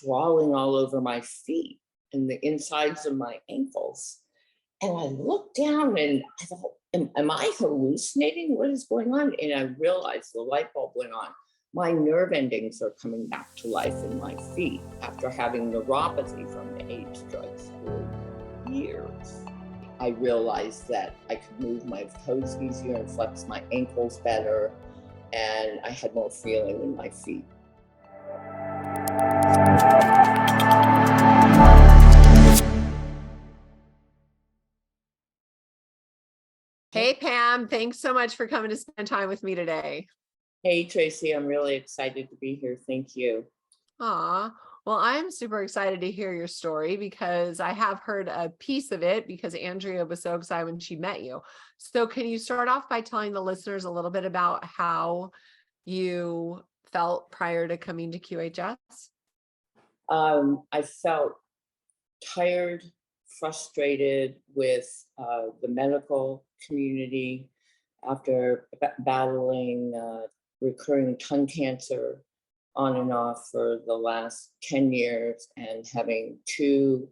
crawling all over my feet and the insides of my ankles. And I looked down and I thought, am I hallucinating? What is going on? And I realized the light bulb went on. My nerve endings are coming back to life in my feet after having neuropathy from the AIDS drugs for years. I realized that I could move my toes easier and flex my ankles better, and I had more feeling in my feet. Hey, Pam, thanks so much for coming to spend time with me today. Hey, Tracy, I'm really excited to be here. Thank you. Aw, well, I'm super excited to hear your story because I have heard a piece of it because Andrea was so excited when she met you. So can you start off by telling the listeners a little bit about how you felt prior to coming to QHS? I felt tired, frustrated with the medical community after battling recurring tongue cancer on and off for the last 10 years and having two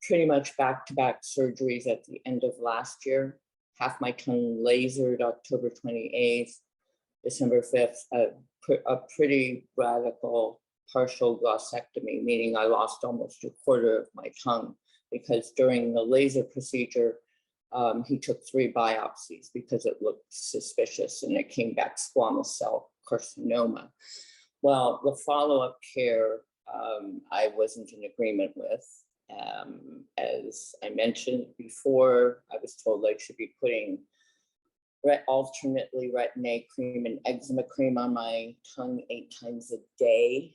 pretty much back-to-back surgeries at the end of last year. Half my tongue lasered October 28th, December 5th, a pretty radical partial glossectomy, meaning I lost almost a quarter of my tongue because during the laser procedure, he took 3 biopsies because it looked suspicious and it came back squamous cell carcinoma. Well, the follow-up care I wasn't in agreement with. As I mentioned before, I was told I should be putting alternately retin-A cream and eczema cream on my tongue 8 times a day,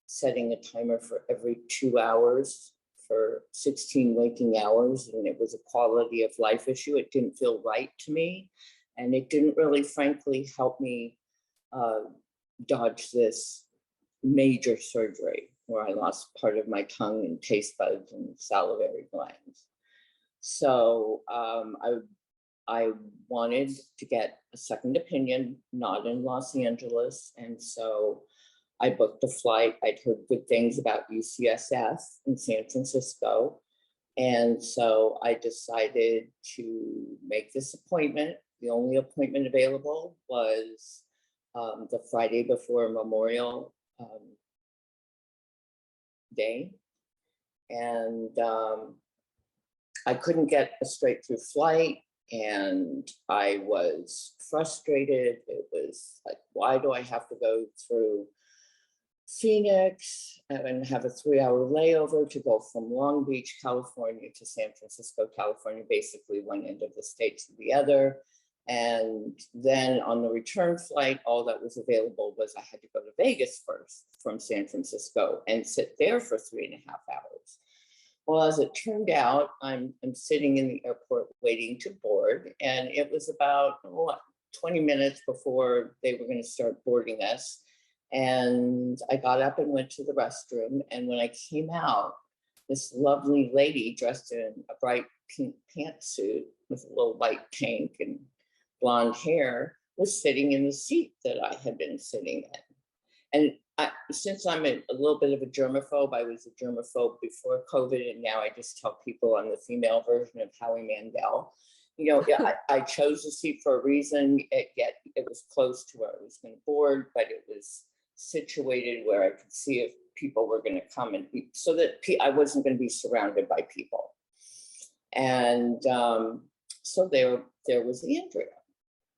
setting a timer for every 2 hours for 16 waking hours. And it was a quality of life issue. It didn't feel right to me. And it didn't really, frankly, help me dodge this major surgery where I lost part of my tongue and taste buds and salivary glands. So I wanted to get a second opinion, not in Los Angeles. And so I booked a flight. I'd heard good things about UCSF in San Francisco. And so I decided to make this appointment. The only appointment available was the Friday before Memorial Day. And I couldn't get a straight through flight. And I was frustrated. It was like, why do I have to go through Phoenix and have a 3-hour layover to go from Long Beach, California to San Francisco, California, basically one end of the state to the other. And then on the return flight, all that was available was I had to go to Vegas first from San Francisco and sit there for 3.5 hours. Well, as it turned out, I'm sitting in the airport waiting to board, and it was about 20 minutes before they were going to start boarding us. And I got up and went to the restroom, and when I came out, this lovely lady dressed in a bright pink pantsuit with a little white tank and blonde hair was sitting in the seat that I had been sitting in. And since I'm a little bit of a germaphobe, I was a germaphobe before COVID, and now I just tell people I'm the female version of Howie Mandel. You know, I chose the seat for a reason, yet it was close to where I was going to board, but it was situated where I could see if people were going to come and be, so that I wasn't going to be surrounded by people. And so there was Andrea.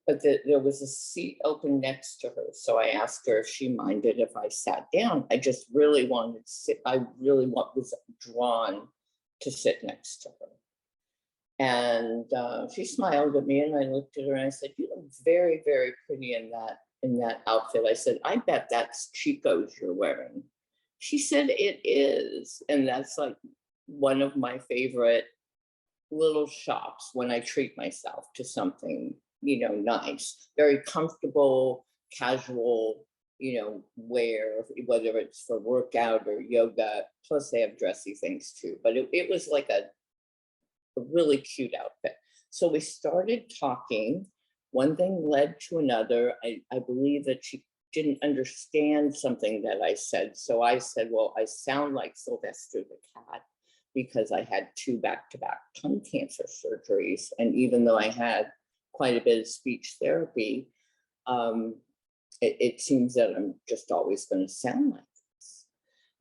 But there was a seat open next to her. So I asked her if she minded if I sat down. I just really wanted to sit. I really was drawn to sit next to her. And she smiled at me, and I looked at her and I said, "You look very, very pretty in that outfit." I said, "I bet that's Chico's you're wearing." She said, "It is." And that's like one of my favorite little shops when I treat myself to something, you know, nice, very comfortable, casual, you know, wear, whether it's for workout or yoga. Plus they have dressy things too, but it was like a really cute outfit. So we started talking. One thing led to another. I believe that she didn't understand something that I said. So I said, well, I sound like Sylvester the cat because I had 2 back-to-back tongue cancer surgeries. And even though I had quite a bit of speech therapy, it seems that I'm just always going to sound like this.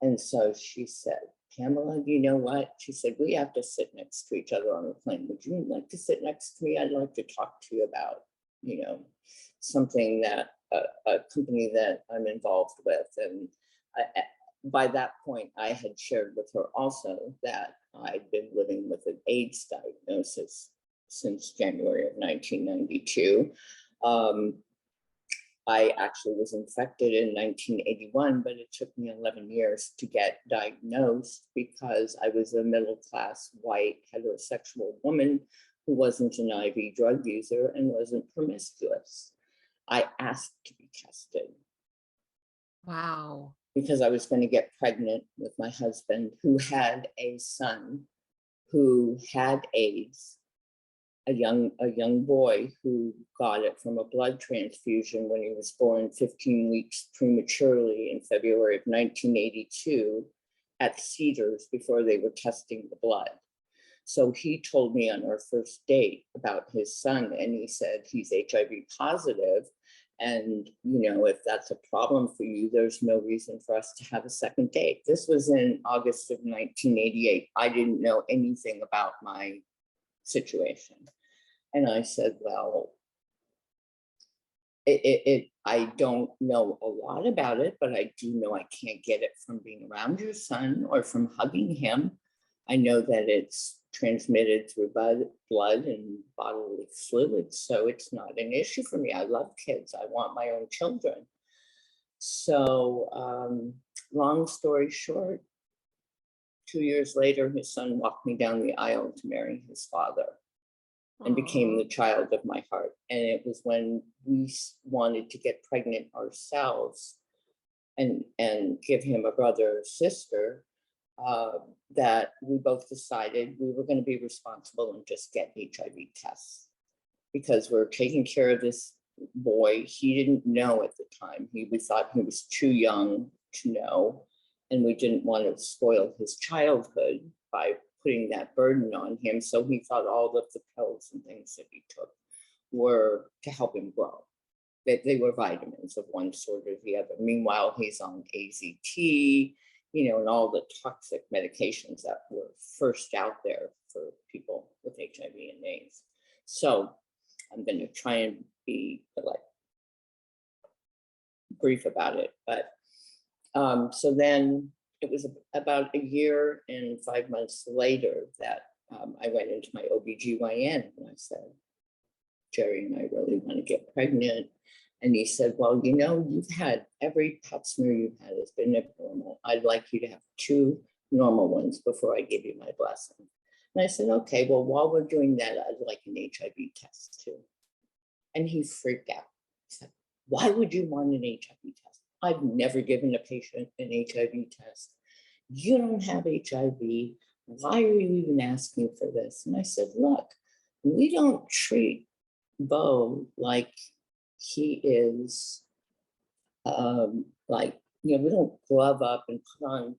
And so she said, Pamela, you know what? She said, we have to sit next to each other on the plane. Would you like to sit next to me? I'd like to talk to you about, something that a company that I'm involved with. And by that point, I had shared with her also that I'd been living with an AIDS diagnosis since January of 1992. I actually was infected in 1981, but it took me 11 years to get diagnosed because I was a middle-class, white, heterosexual woman who wasn't an IV drug user and wasn't promiscuous. I asked to be tested. Wow. Because I was going to get pregnant with my husband, who had a son who had AIDS, a young boy who got it from a blood transfusion when he was born 15 weeks prematurely in February of 1982 at Cedars before they were testing the blood. So he told me on our first date about his son, and he said he's HIV positive. And, if that's a problem for you, there's no reason for us to have a second date. This was in August of 1988. I didn't know anything about my situation. And I said, well, I don't know a lot about it, but I do know I can't get it from being around your son or from hugging him. I know that it's transmitted through blood and bodily fluids, so it's not an issue for me. I love kids. I want my own children. So long story short, 2 years later, his son walked me down the aisle to marry his father and became the child of my heart. And it was when we wanted to get pregnant ourselves and give him a brother or sister, that we both decided we were going to be responsible and just get HIV tests because we're taking care of this boy. He didn't know at the time. We thought he was too young to know, and we didn't want to spoil his childhood by putting that burden on him. So he thought all of the pills and things that he took were to help him grow. They were vitamins of one sort or the other. Meanwhile, he's on AZT, and all the toxic medications that were first out there for people with HIV and AIDS. So I'm going to try and be brief about it. But so then it was about a year and 5 months later that I went into my OBGYN and I said, Jerry and I really want to get pregnant. And he said, well, you've had every pap smear you've had has been abnormal. I'd like you to have 2 normal ones before I give you my blessing. And I said, okay, well, while we're doing that, I'd like an HIV test too. And he freaked out. He said, why would you want an HIV test? I've never given a patient an HIV test. You don't have HIV. Why are you even asking for this? And I said, look, we don't treat Bo like he is we don't glove up and put on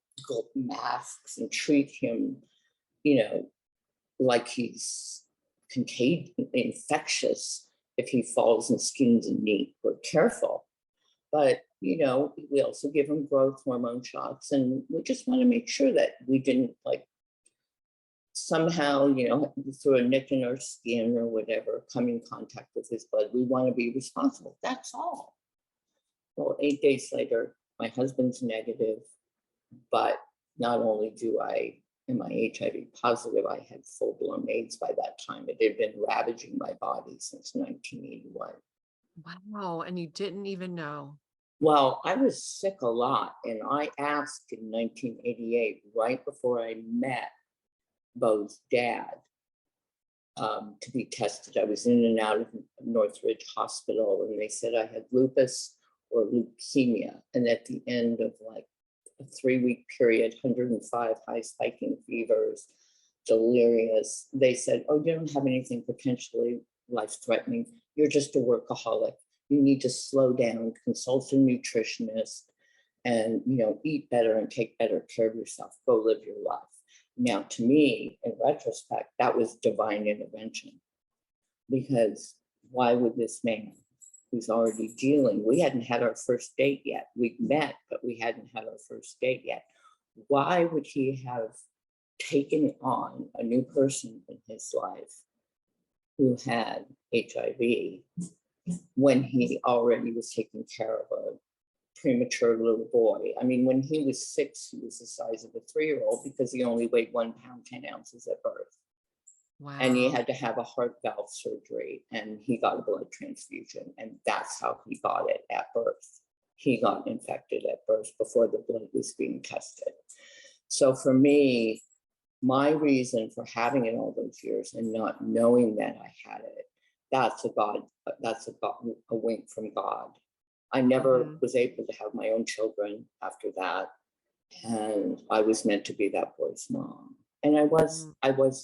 masks and treat him, like he's infectious if he falls and skins a knee. We're careful. But, we also give him growth hormone shots, and we just want to make sure that we didn't somehow, through a nick in our skin or whatever, come in contact with his blood. We want to be responsible. That's all. Well, 8 days later, my husband's negative, but not only am I HIV positive, I had full-blown AIDS by that time. It had been ravaging my body since 1981. Wow, and you didn't even know. Well, I was sick a lot, and I asked in 1988, right before I met Bo's dad, to be tested. I was in and out of Northridge Hospital, and they said I had lupus or leukemia. And at the end of a 3-week period, 105 high spiking fevers, delirious, they said, oh, you don't have anything potentially life-threatening. You're just a workaholic. You need to slow down, consult a nutritionist, and, you know, eat better and take better care of yourself. Go live your life. Now, to me, in retrospect, that was divine intervention, because why would this man who's already dealing, we hadn't had our first date yet. We'd met, but we hadn't had our first date yet. Why would he have taken on a new person in his life who had HIV when he already was taking care of a premature little boy? I mean, when he was 6, he was the size of a 3-year-old because he only weighed 1 pound, 10 ounces at birth. Wow. And he had to have a heart valve surgery, and he got a blood transfusion, and that's how he got it at birth. He got infected at birth before the blood was being tested. So for me, my reason for having it all those years and not knowing that I had it, that's a wink from God. I never was able to have my own children after that. And I was meant to be that boy's mom. And I was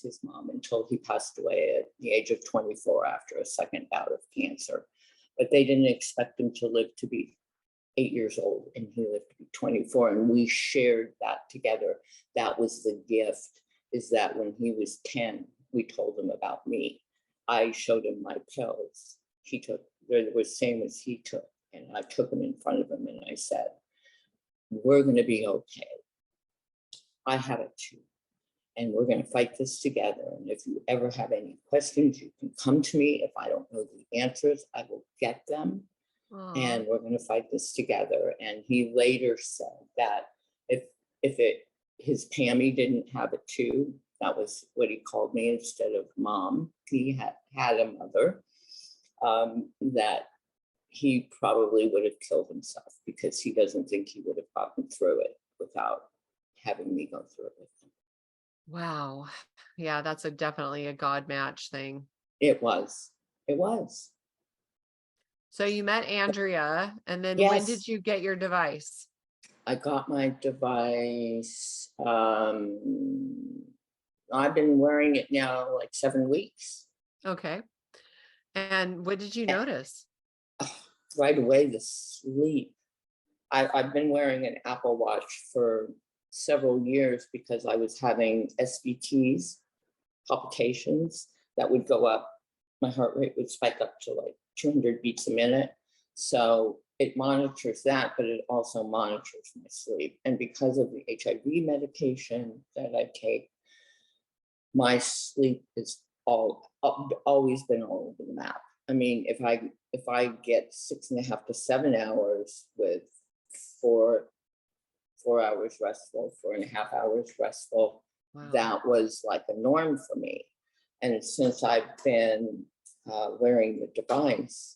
his mom until he passed away at the age of 24 after a second bout of cancer. But they didn't expect him to live to be 8 years old, and he lived to be 24. And we shared that together. That was the gift, is that when he was 10, we told him about me. I showed him my pills. He took, they were the same as he took. And I took them in front of him and I said, we're going to be okay. I have it too. And we're going to fight this together. And if you ever have any questions, you can come to me. If I don't know the answers, I will get them. Aww. And we're going to fight this together. And he later said that his Pammy didn't have it too, that was what he called me instead of mom. He had a mother, that he probably would have killed himself, because he doesn't think he would have gotten through it without having me go through it with him. Wow. Yeah, that's definitely a God match thing. It was. So you met Andrea, and then when did you get your device? I got my device. I've been wearing it now like 7 weeks. Okay. And what did you notice? Right away, the sleep. I've been wearing an Apple Watch for several years because I was having SVTs, palpitations that would go up. My heart rate would spike up to like 200 beats a minute. So it monitors that, but it also monitors my sleep. And because of the HIV medication that I take, my sleep is always been all over the map. I mean, if I get 6.5 to 7 hours with 4 hours restful, 4.5 hours restful, wow, that was like a norm for me. And since I've been wearing the device,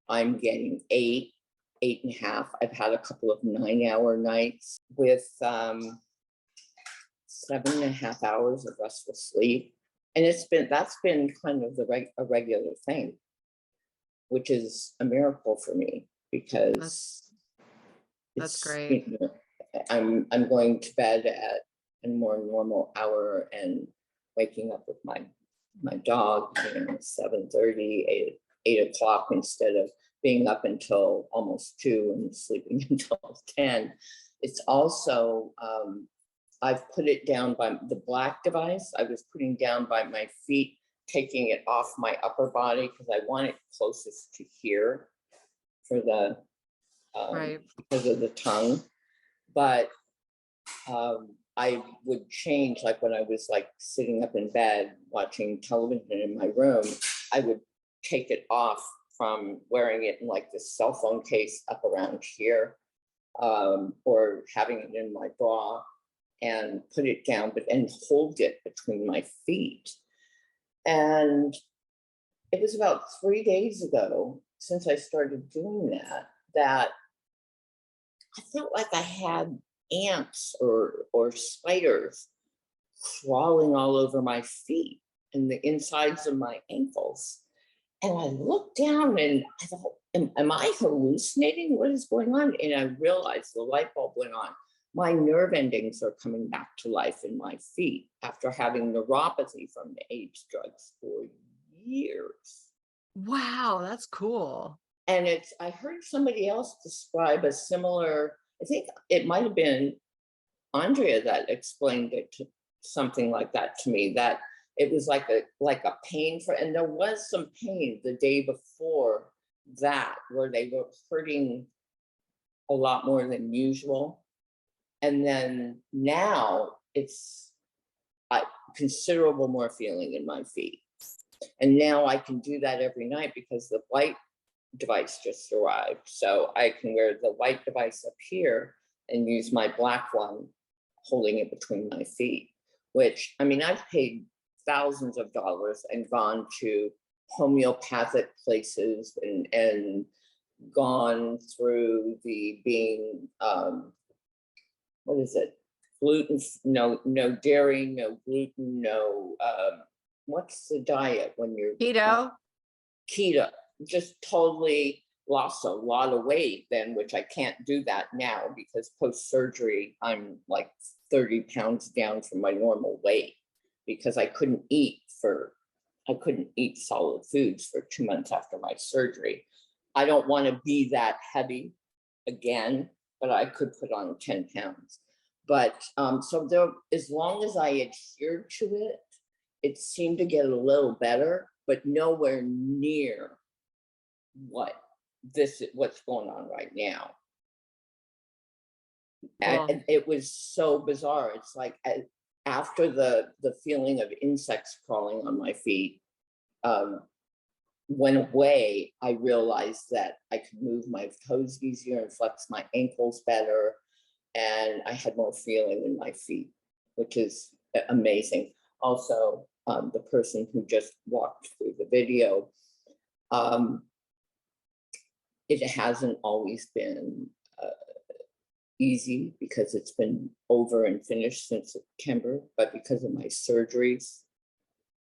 I'm getting 8.5. I've had a couple of 9-hour nights with 7.5 hours of restful sleep. And that's been kind of a regular thing, which is a miracle for me, because that's great. You know, I'm going to bed at a more normal hour and waking up with my dog, 7:30, 8 o'clock, instead of being up until almost 2 and sleeping until 10. It's also, I've put it down by the black device. I was putting down by my feet, taking it off my upper body because I want it closest to here for the, right, because of the tongue. But I would change, like when I was like sitting up in bed watching television in my room, I would take it off from wearing it in like this cell phone case up around here, or having it in my bra, and put it down, and hold it between my feet. And it was about 3 days ago, since I started doing that I felt like I had ants or spiders crawling all over my feet and the insides of my ankles. And I looked down and I thought, am I hallucinating? What is going on? And I realized the light bulb went on. My nerve endings are coming back to life in my feet after having neuropathy from the AIDS drugs for years. Wow, that's cool. And I heard somebody else describe a similar, I think it might have been Andrea that explained it to something like that to me, that it was like a pain for, and there was some pain the day before that where they were hurting a lot more than usual. And then now it's considerable more feeling in my feet. And now I can do that every night because the white device just arrived. So I can wear the white device up here and use my black one holding it between my feet, which, I mean, I've paid thousands of dollars and gone to homeopathic places and gone through the being, what is it? Gluten, no dairy, no gluten, no, what's the diet when you're Keto. keto? Just totally lost a lot of weight then, which I can't do that now because post-surgery, I'm like 30 pounds down from my normal weight because I couldn't eat solid foods for 2 months after my surgery. I don't want to be that heavy again, but I could put on 10 pounds. But so there, as long as I adhered to it, it seemed to get a little better, but nowhere near what's going on right now. Well, And it was so bizarre. It's like after the feeling of insects crawling on my feet went away, I realized that I could move my toes easier and flex my ankles better. And I had more feeling in my feet, which is amazing. Also, the person who just walked through the video, it hasn't always been easy because it's been over and finished since September, but because of my surgeries,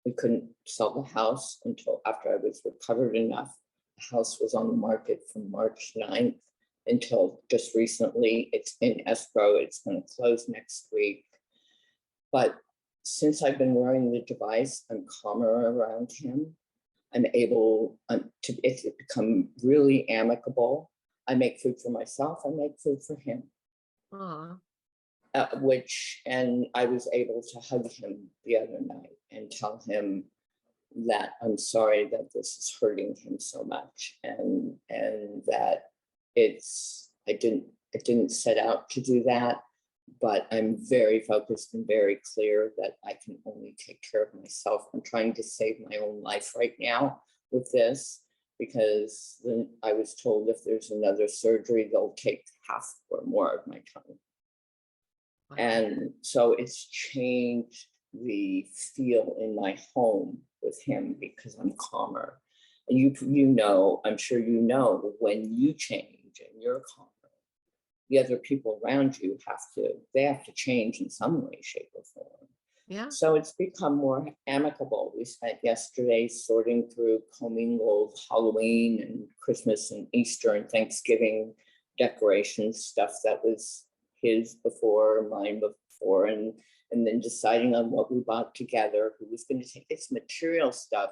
we couldn't sell the house until after I was recovered enough. The house was on the market from March 9th until just recently. It's in escrow. It's going to close next week. But since I've been wearing the device, I'm calmer around him. I'm able it's become really amicable. I make food for myself. I make food for him. And I was able to hug him the other night and tell him that I'm sorry that this is hurting him so much, and that I didn't set out to do that, but I'm very focused and very clear that I can only take care of myself. I'm trying to save my own life right now with this, because then I was told if there's another surgery, they'll take half or more of my time. wow. And so it's changed the feel in my home with him because I'm calmer. And you know, I'm sure you know, when you change and you're calmer, the other people around you have to change in some way, shape, or form. Yeah. So it's become more amicable. We spent yesterday sorting through commingled Halloween and Christmas and Easter and Thanksgiving decorations, stuff that was his before, mine before, and then deciding on what we bought together, who was going to take this material stuff.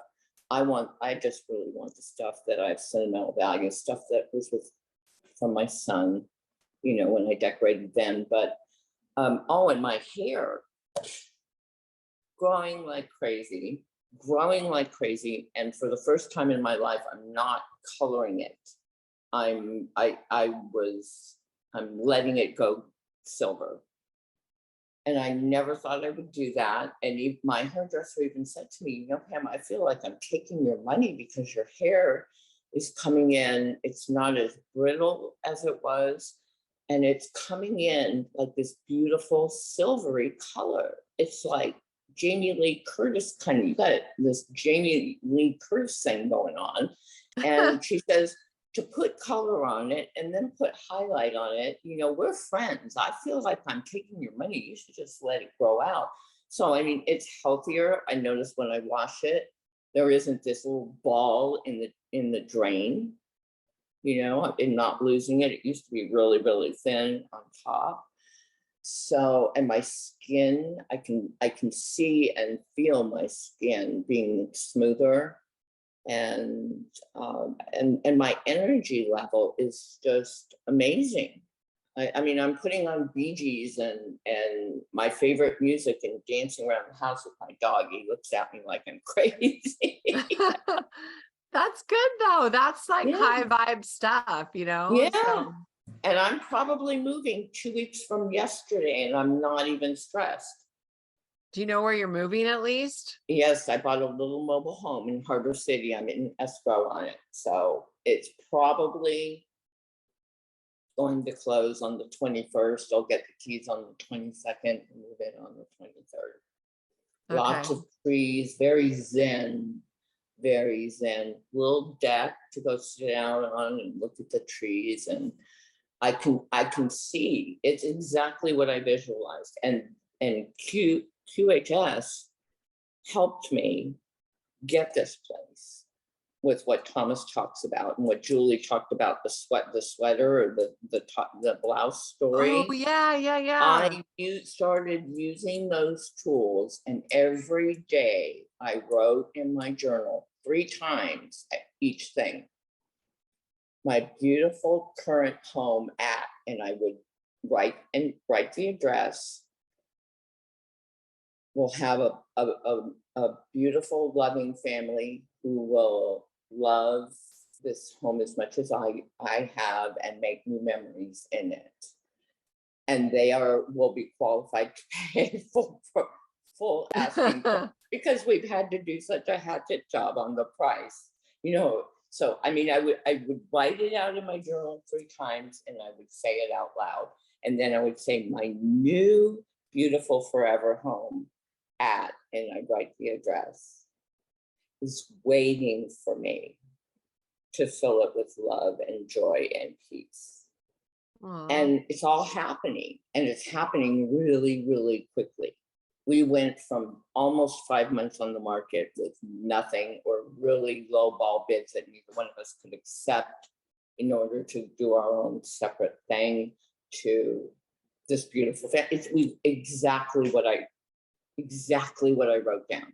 I just really want the stuff that I have sentimental value, stuff that was from my son, you know, when I decorated them. But and my hair growing like crazy. And for the first time in my life, I'm not coloring it. I'm letting it go silver. And I never thought I would do that. And my hairdresser even said to me, you know, Pam, I feel like I'm taking your money because your hair is coming in. It's not as brittle as it was. And it's coming in like this beautiful silvery color. It's like Jamie Lee Curtis kind of, you got this Jamie Lee Curtis thing going on. And she says, to put color on it and then put highlight on it, you know, we're friends. I feel like I'm taking your money. You should just let it grow out. So, I mean, it's healthier. I notice when I wash it, there isn't this little ball in the drain, you know, and not losing it. It used to be really, really thin on top. So, and my skin, I can see and feel my skin being smoother. and my energy level is just amazing. I mean, I'm putting on Bee Gees and my favorite music and dancing around the house with my dog. He looks at me like I'm crazy. That's good though. That's like Yeah. high vibe stuff, Yeah. So. And I'm probably moving 2 weeks from yesterday, and I'm not even stressed. Do you know where you're moving at least? Yes, I bought a little mobile home in Harbor City. I'm in escrow on it. So it's probably going to close on the 21st. I'll get the keys on the 22nd and move in on the 23rd. Okay. Lots of trees, very zen, very zen. Little deck to go sit down on and look at the trees, and I can see it's exactly what I visualized. And QHS helped me get this place with what Thomas talks about and what Julie talked about, the sweater or the blouse story. Oh yeah. I started using those tools, and every day I wrote in my journal 3 times each thing. My beautiful current home at, and I would write the address. We'll have a beautiful, loving family who will love this home as much as I have and make new memories in it. And they will be qualified to pay full asking because we've had to do such a hatchet job on the price, So, I mean, I would write it out in my journal 3 times, and I would say it out loud. And then I would say my new, beautiful forever home at, and I'd write the address, is waiting for me to fill it with love and joy and peace. Aww. And it's all happening, and it's happening really, really quickly. We went from almost 5 months on the market with nothing or really low ball bids that neither one of us could accept in order to do our own separate thing, to this beautiful family. It's exactly what I wrote down.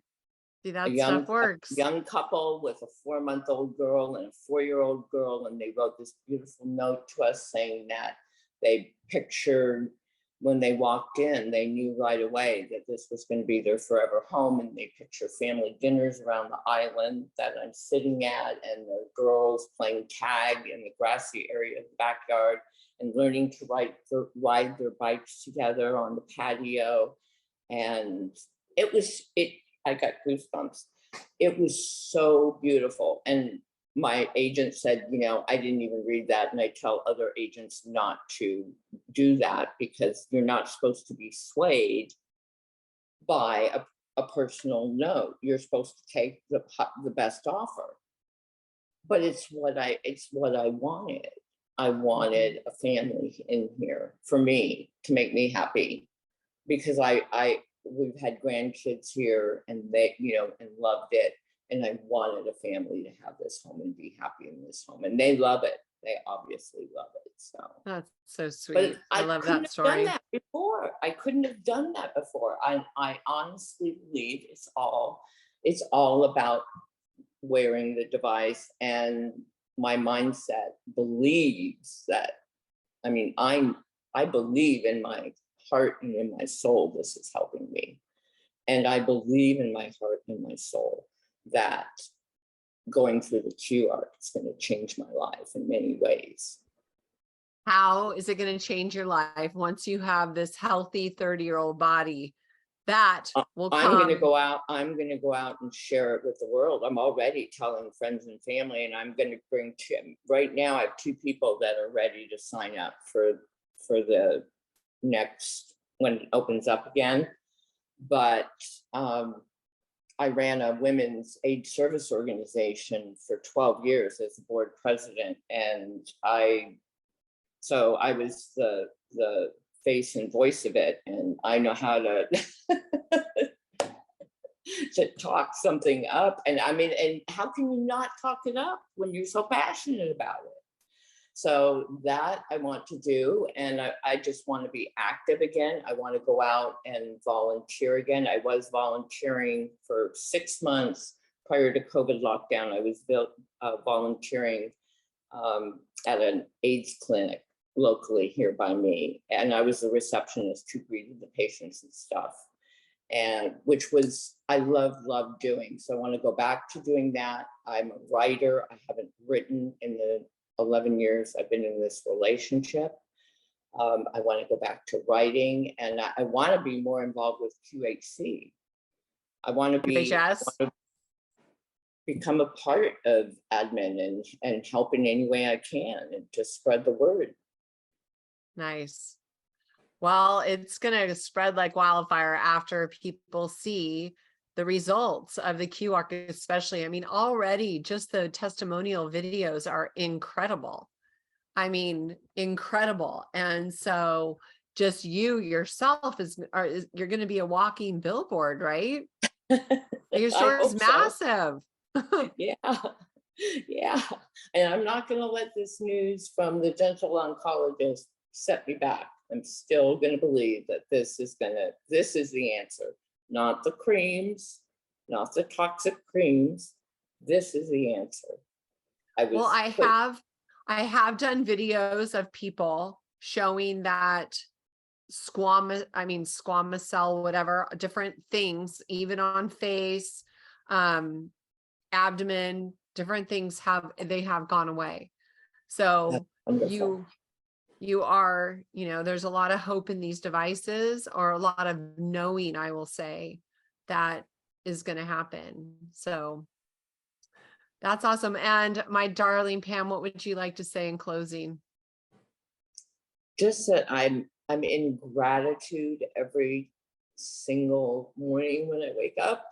See, that stuff works. A young couple with a 4-month-old girl and a 4-year-old girl, and they wrote this beautiful note to us saying that they pictured, when they walked in, they knew right away that this was going to be their forever home, and they picture family dinners around the island that I'm sitting at, and the girls playing tag in the grassy area of the backyard and learning to ride their bikes together on the patio. And I got goosebumps. It was so beautiful. And my agent said, I didn't even read that. And I tell other agents not to do that because you're not supposed to be swayed by a personal note. You're supposed to take the best offer. But it's what I wanted. I wanted a family in here for me to make me happy, because we've had grandkids here, and they, and loved it. And I wanted a family to have this home and be happy in this home. And they love it. They obviously love it. So that's so sweet. I love that story. I couldn't have done that before. I honestly believe it's all about wearing the device, and my mindset believes that. I mean, I believe in my heart and in my soul this is helping me. And I believe in my heart and my soul that going through the Q arc is going to change my life in many ways. How is it going to change your life once you have this healthy 30-year-old body? That will come. I'm going to go out and share it with the world. I'm already telling friends and family, and I'm going to bring right now I have 2 people that are ready to sign up for the next, when it opens up again. But I ran a women's aid service organization for 12 years as a board president, and I was the face and voice of it, and I know how to to talk something up. And I mean, and how can you not talk it up when you're so passionate about it? So that I want to do, and I just want to be active again. I want to go out and volunteer again. I was volunteering for 6 months prior to COVID lockdown, I was volunteering at an AIDS clinic locally here by me. And I was the receptionist who greeted the patients and stuff. And which was, I love doing. So I want to go back to doing that. I'm a writer. I haven't written in the 11 years I've been in this relationship. I want to go back to writing, and I want to be more involved with QHC. I want to become a part of admin and help in any way I can and to spread the word. Nice. Well, it's going to spread like wildfire after people see the results of the Q arc, especially. I mean, already just the testimonial videos are incredible. I mean, incredible. And so just you yourself you're going to be a walking billboard, right? Your story is massive. So. Yeah. And I'm not going to let this news from the dental oncologist set me back. I'm still going to believe that this is the answer, not the creams, not the toxic creams. This is the answer. I have done videos of people showing that squamous cell, whatever, different things, even on face, abdomen, different things have gone away. So you are, there's a lot of hope in these devices, or a lot of knowing, I will say, that is going to happen. So that's awesome. And my darling Pam, what would you like to say in closing? Just that I'm in gratitude every single morning when I wake up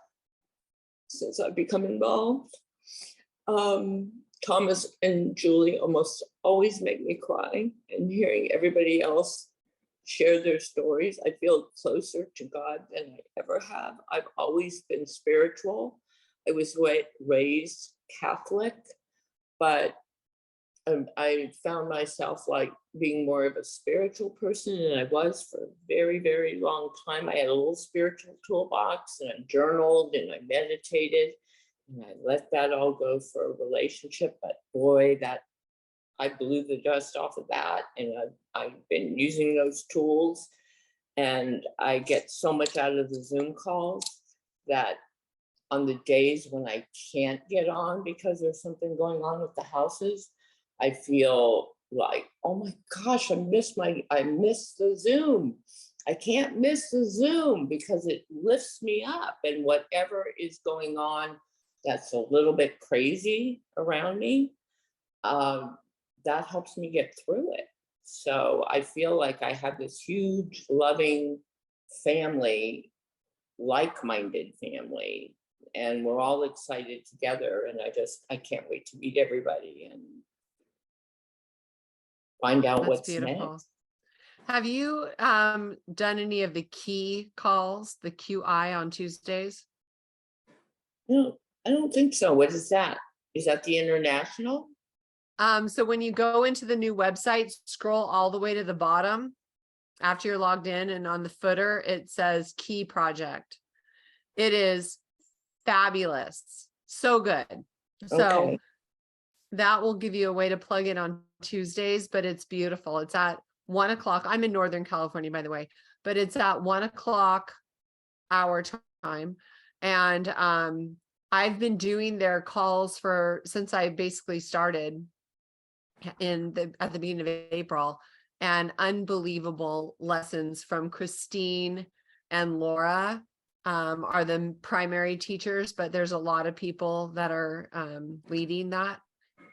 since I've become involved. Thomas and Julie almost always make me cry, and hearing everybody else share their stories, I feel closer to God than I ever have. I've always been spiritual. I was raised Catholic, but I found myself like being more of a spiritual person than I was for a very, very long time. I had a little spiritual toolbox, and I journaled and I meditated, and I let that all go for a relationship. But boy, that I blew the dust off of that, and I've been using those tools, and I get so much out of the Zoom calls that on the days when I can't get on because there's something going on with the houses, I feel like, oh my gosh, I miss the Zoom. I can't miss the Zoom because it lifts me up, and whatever is going on that's a little bit crazy around me, that helps me get through it. So I feel like I have this huge, loving family, like-minded family, and we're all excited together. And I can't wait to meet everybody and find out what's beautiful. Next. Have you done any of the key calls, the QI on Tuesdays? No, I don't think so. What is that? Is that the international? So when you go into the new website, scroll all the way to the bottom after you're logged in, and on the footer, it says Key Project. It is fabulous. So good. So that will give you a way to plug in on Tuesdays, but it's beautiful. It's at 1 o'clock. I'm in Northern California, by the way, but it's at 1 o'clock our time. And I've been doing their calls since I basically started at the beginning of April, and unbelievable lessons from Christine and Laura are the primary teachers, but there's a lot of people that are leading that.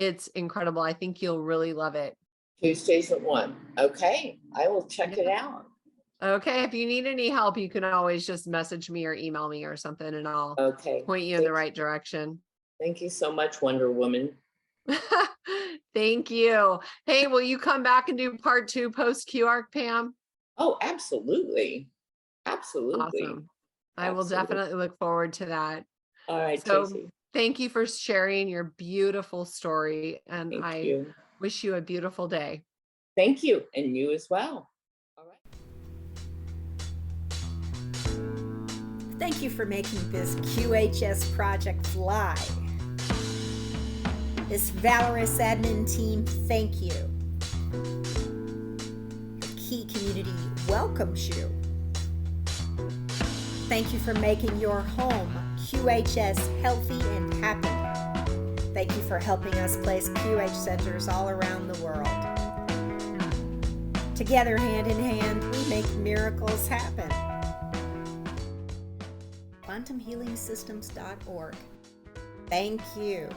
It's incredible. I think you'll really love it. Tuesdays at 1. Okay, I will check it out. Okay, if you need any help, you can always just message me or email me or something, and I'll point you in the right direction. Thank you so much, Wonder Woman. Thank you. Hey, will you come back and do part 2 post QArc, Pam? Oh, absolutely. Absolutely. Awesome. I will definitely look forward to that. All right, so Tracy. Thank you for sharing your beautiful story, and I wish you a beautiful day. Thank you, and you as well. All right. Thank you for making this QHS project fly. This valorous admin team, thank you. The Key community welcomes you. Thank you for making your home QHS healthy and happy. Thank you for helping us place QH centers all around the world. Together, hand in hand, we make miracles happen. QuantumHealingSystems.org. Thank you.